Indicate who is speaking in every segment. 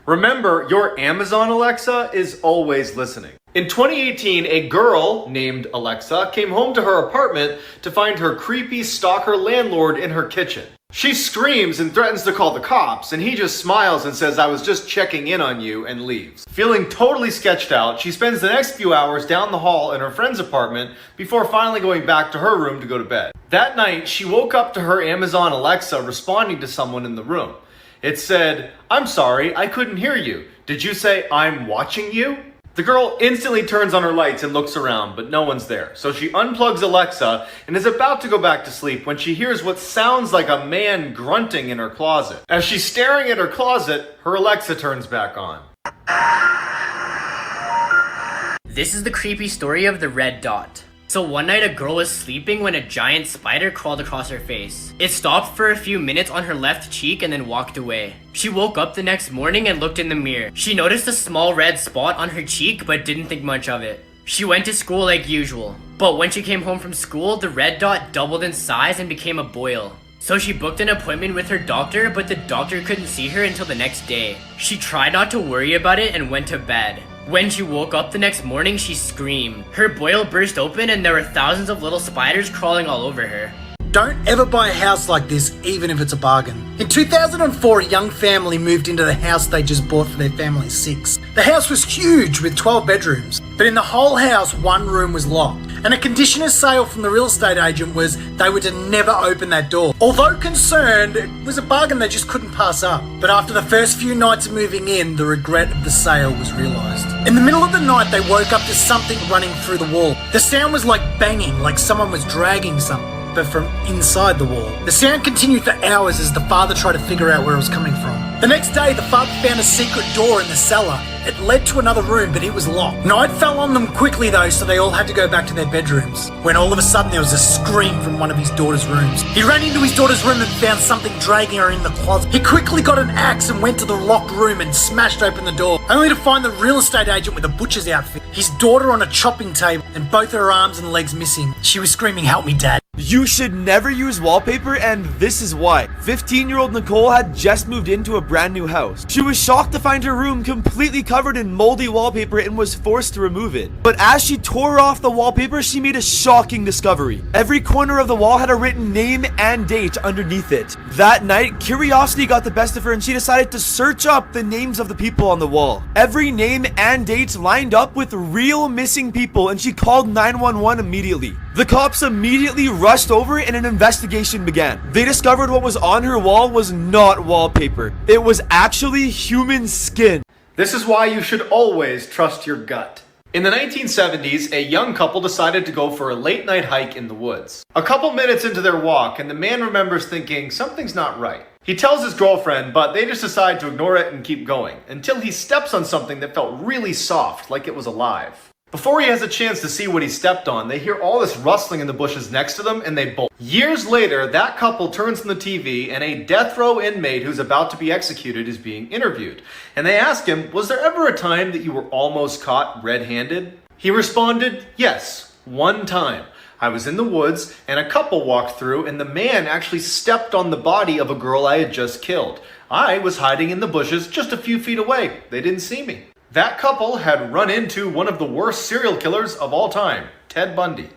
Speaker 1: Remember, your Amazon Alexa is always listening. In 2018, a girl named Alexa came home to her apartment to find her creepy stalker landlord in her kitchen. She screams and threatens to call the cops, and he just smiles and says, "I was just checking in on you," and leaves. Feeling totally sketched out, she spends the next few hours down the hall in her friend's apartment before finally going back to her room to go to bed. That night, she woke up to her Amazon Alexa responding to someone in the room. It said, "I'm sorry, I couldn't hear you. Did you say I'm watching you?" The girl instantly turns on her lights and looks around, but no one's there. So she unplugs Alexa and is about to go back to sleep when she hears what sounds like a man grunting in her closet. As she's staring at her closet, her Alexa turns back on.
Speaker 2: This is the creepy story of the red dot. So one night a girl was sleeping when a giant spider crawled across her face. It stopped for a few minutes on her left cheek and then walked away. She woke up the next morning and looked in the mirror. She noticed a small red spot on her cheek but didn't think much of it. She went to school like usual. But when she came home from school, the red dot doubled in size and became a boil. So she booked an appointment with her doctor, but the doctor couldn't see her until the next day. She tried not to worry about it and went to bed. When she woke up the next morning, she screamed. Her boil burst open and there were thousands of little spiders crawling all over her.
Speaker 3: Don't ever buy a house like this, even if it's a bargain. In 2004, a young family moved into the house they just bought for their family of 6. The house was huge with 12 bedrooms, but in the whole house, one room was locked. And a condition of sale from the real estate agent was they were to never open that door. Although concerned, it was a bargain they just couldn't pass up. But after the first few nights of moving in, the regret of the sale was realised. In the middle of the night, they woke up to something running through the wall. The sound was like banging, like someone was dragging something, but from inside the wall. The sound continued for hours as the father tried to figure out where it was coming from. The next day, the father found a secret door in the cellar. It led to another room, but it was locked. Night fell on them quickly though, so they all had to go back to their bedrooms. When all of a sudden there was a scream from one of his daughter's rooms. He ran into his daughter's room and found something dragging her in the closet. He quickly got an axe and went to the locked room and smashed open the door, only to find the real estate agent with a butcher's outfit, his daughter on a chopping table, and both her arms and legs missing. She was screaming, "Help me, Dad."
Speaker 4: You should never use wallpaper, and this is why. 15-year-old Nicole had just moved into a brand new house. She was shocked to find her room completely covered in moldy wallpaper and was forced to remove it. But as she tore off the wallpaper, she made a shocking discovery. Every corner of the wall had a written name and date underneath it. That night, curiosity got the best of her and she decided to search up the names of the people on the wall. Every name and date lined up with real missing people, and she called 911 immediately. The cops immediately rushed over and an investigation began. They discovered what was on her wall was not wallpaper. It was actually human skin.
Speaker 1: This is why you should always trust your gut. In the 1970s, a young couple decided to go for a late night hike in the woods. A couple minutes into their walk, and the man remembers thinking something's not right. He tells his girlfriend, but they just decide to ignore it and keep going, until he steps on something that felt really soft, like it was alive. Before he has a chance to see what he stepped on, they hear all this rustling in the bushes next to them and they bolt. Years later, that couple turns on the TV and a death row inmate who's about to be executed is being interviewed. And they ask him, "Was there ever a time that you were almost caught red-handed?" He responded, "Yes, one time. I was in the woods and a couple walked through and the man actually stepped on the body of a girl I had just killed. I was hiding in the bushes just a few feet away. They didn't see me." That couple had run into one of the worst serial killers of all time, Ted Bundy.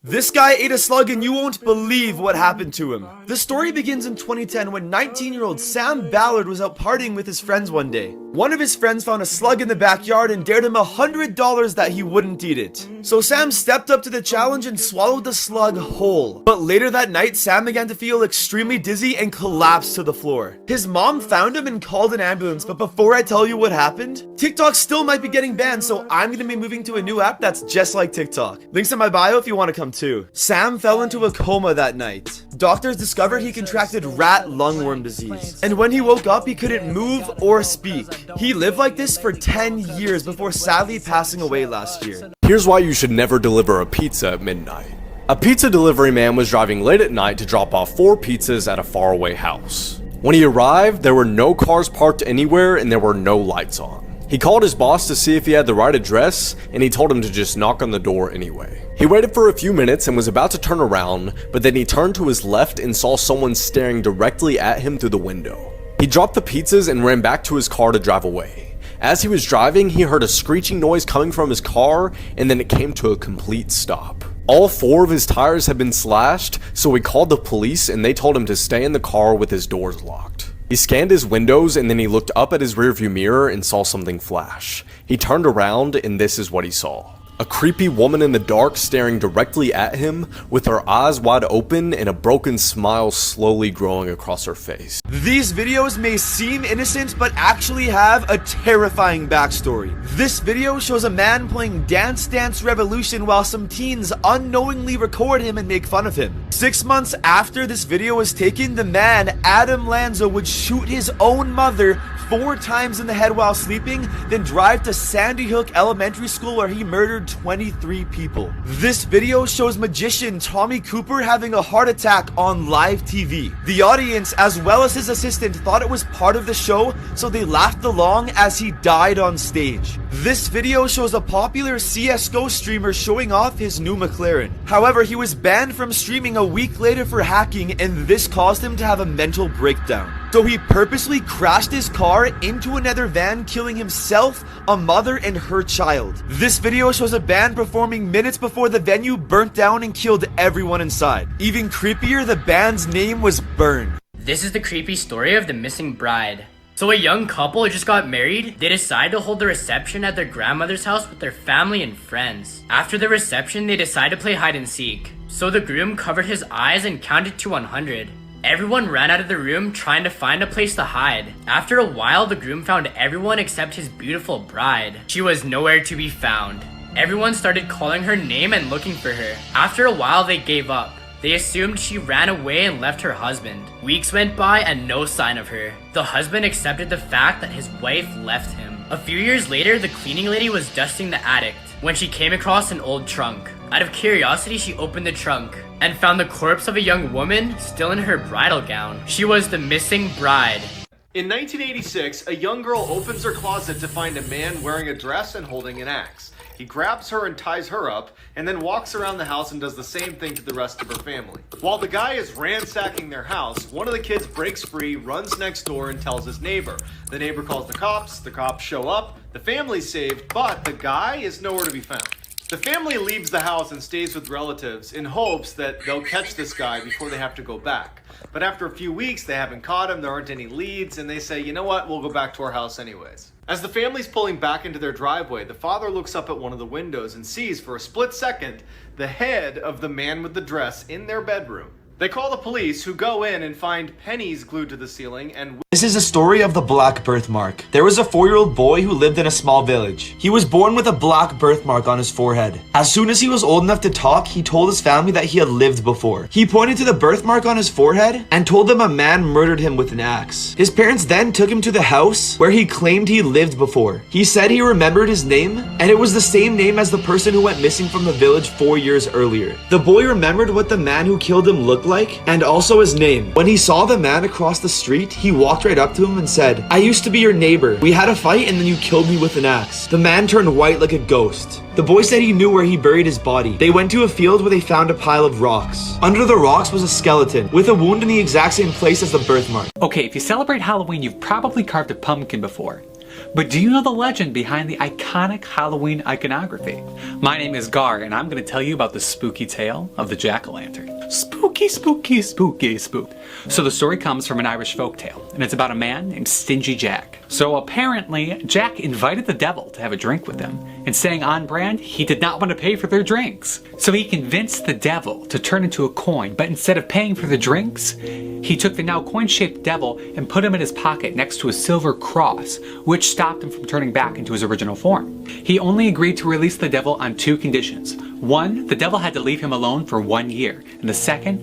Speaker 4: This guy ate a slug and you won't believe what happened to him. The story begins in 2010 when 19-year-old Sam Ballard was out partying with his friends one day. One of his friends found a slug in the backyard and dared him $100 that he wouldn't eat it. So Sam stepped up to the challenge and swallowed the slug whole. But later that night, Sam began to feel extremely dizzy and collapsed to the floor. His mom found him and called an ambulance, but before I tell you what happened, TikTok still might be getting banned, so I'm gonna be moving to a new app that's just like TikTok. Links in my bio if you want to come too. Sam fell into a coma that night. Doctors discovered he contracted rat lungworm disease, and when he woke up, he couldn't move or speak. He lived like this for 10 years before sadly passing away last year.
Speaker 5: Here's why you should never deliver a pizza at midnight. A pizza delivery man was driving late at night to drop off 4 pizzas at a faraway house. When he arrived, there were no cars parked anywhere and there were no lights on. He called his boss to see if he had the right address, and he told him to just knock on the door anyway. He waited for a few minutes and was about to turn around, but then he turned to his left and saw someone staring directly at him through the window. He dropped the pizzas and ran back to his car to drive away. As he was driving, he heard a screeching noise coming from his car, and then it came to a complete stop. All 4 of his tires had been slashed, so he called the police and they told him to stay in the car with his doors locked. He scanned his windows and then he looked up at his rearview mirror and saw something flash. He turned around and this is what he saw. A creepy woman in the dark staring directly at him with her eyes wide open and a broken smile slowly growing across her face.
Speaker 4: These videos may seem innocent, but actually have a terrifying backstory. This video shows a man playing Dance Dance Revolution while some teens unknowingly record him and make fun of him. 6 months after this video was taken, the man, Adam Lanza, would shoot his own mother 4 times in the head while sleeping, then drive to Sandy Hook Elementary School where he murdered 23 people. This video shows magician Tommy Cooper having a heart attack on live TV. The audience, as well as his assistant, thought it was part of the show, so they laughed along as he died on stage. This video shows a popular CSGO streamer showing off his new McLaren. However, he was banned from streaming a week later for hacking, and this caused him to have a mental breakdown. So he purposely crashed his car into another van, killing himself, a mother, and her child. This video shows a band performing minutes before the venue burnt down and killed everyone inside. Even creepier, the band's name was Burn.
Speaker 2: This is the creepy story of the missing bride. So a young couple just got married. They decided to hold the reception at their grandmother's house with their family and friends. After the reception, they decided to play hide and seek. So the groom covered his eyes and counted to 100. Everyone ran out of the room trying to find a place to hide. After a while, the groom found everyone except his beautiful bride. She was nowhere to be found. Everyone started calling her name and looking for her. After a while, they gave up. They assumed she ran away and left her husband. Weeks went by and no sign of her. The husband accepted the fact that his wife left him. A few years later, the cleaning lady was dusting the attic when she came across an old trunk. Out of curiosity, she opened the trunk and found the corpse of a young woman still in her bridal gown. She was the missing bride.
Speaker 1: In 1986, a young girl opens her closet to find a man wearing a dress and holding an axe. He grabs her and ties her up, and then walks around the house and does the same thing to the rest of her family. While the guy is ransacking their house, one of the kids breaks free, runs next door, and tells his neighbor. The neighbor calls the cops show up, the family's saved, but the guy is nowhere to be found. The family leaves the house and stays with relatives in hopes that they'll catch this guy before they have to go back. But after a few weeks, they haven't caught him, there aren't any leads, and they say, you know what, we'll go back to our house anyways. As the family's pulling back into their driveway, the father looks up at one of the windows and sees for a split second the head of the man with the dress in their bedroom. They call the police, who go in and find pennies glued to the ceiling and...
Speaker 4: This is a story of the black birthmark. There was a 4-year-old boy who lived in a small village. He was born with a black birthmark on his forehead. As soon as he was old enough to talk, he told his family that he had lived before. He pointed to the birthmark on his forehead and told them a man murdered him with an axe. His parents then took him to the house where he claimed he lived before. He said he remembered his name, and it was the same name as the person who went missing from the village 4 years earlier. The boy remembered what the man who killed him looked like, and also his name. When he saw the man across the street, he walked right up to him and said, "I used to be your neighbor. We had a fight and then you killed me with an axe." The man turned white like a ghost. The boy said he knew where he buried his body. They went to a field where they found a pile of rocks. Under the rocks was a skeleton with a wound in the exact same place as the birthmark.
Speaker 6: Okay, if you celebrate Halloween, you've probably carved a pumpkin before. But do you know the legend behind the iconic Halloween iconography? My name is Gar, and I'm going to tell you about the spooky tale of the jack-o'-lantern. Spooky, spooky, spooky, spook. So the story comes from an Irish folktale, and it's about a man named Stingy Jack. So apparently, Jack invited the devil to have a drink with him, and saying on brand, he did not want to pay for their drinks. So he convinced the devil to turn into a coin, but instead of paying for the drinks, he took the now coin-shaped devil and put him in his pocket next to a silver cross, which stopped him from turning back into his original form. He only agreed to release the devil on 2 conditions. One, the devil had to leave him alone for 1 year. And the second,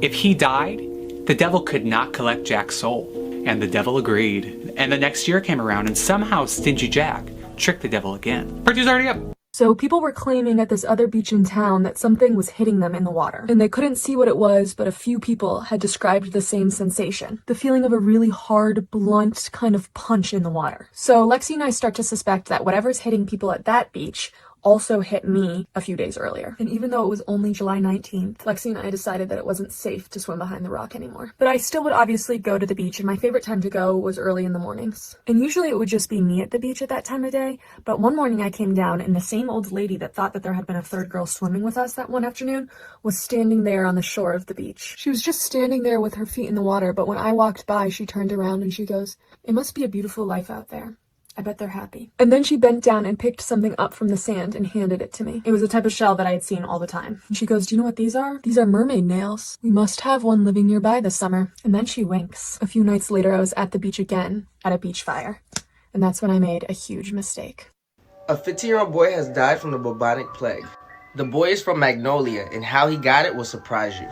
Speaker 6: if he died, the devil could not collect Jack's soul. And the devil agreed. And the next year came around, and somehow Stingy Jack tricked the devil again. Purchase already up.
Speaker 7: So people were claiming at this other beach in town that something was hitting them in the water. And they couldn't see what it was, but a few people had described the same sensation. The feeling of a really hard, blunt kind of punch in the water. So Lexi and I start to suspect that whatever's hitting people at that beach also hit me a few days earlier. And even though it was only July 19th, Lexi and I decided that it wasn't safe to swim behind the rock anymore. But I still would obviously go to the beach, and my favorite time to go was early in the mornings. And usually it would just be me at the beach at that time of day, but one morning I came down and the same old lady that thought that there had been a third girl swimming with us that one afternoon was standing there on the shore of the beach. She was just standing there with her feet in the water, but when I walked by, she turned around and she goes, "It must be a beautiful life out there. I bet they're happy." And then she bent down and picked something up from the sand and handed it to me. It was a type of shell that I had seen all the time. And she goes, "Do you know what these are? These are mermaid nails. We must have one living nearby this summer." And then she winks. A few nights later, I was at the beach again at a beach fire. And that's when I made a huge mistake.
Speaker 8: A 15-year-old boy has died from the bubonic plague. The boy is from Magnolia, and how he got it will surprise you.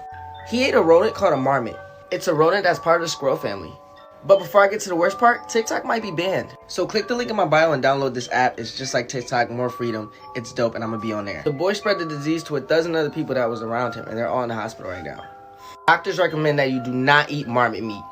Speaker 8: He ate a rodent called a marmot. It's a rodent that's part of the squirrel family. But before I get to the worst part, TikTok might be banned. So click the link in my bio and download this app. It's just like TikTok, more freedom. It's dope, and I'm gonna be on there. The boy spread the disease to a dozen other people that was around him, and they're all in the hospital right now. Doctors recommend that you do not eat marmot meat.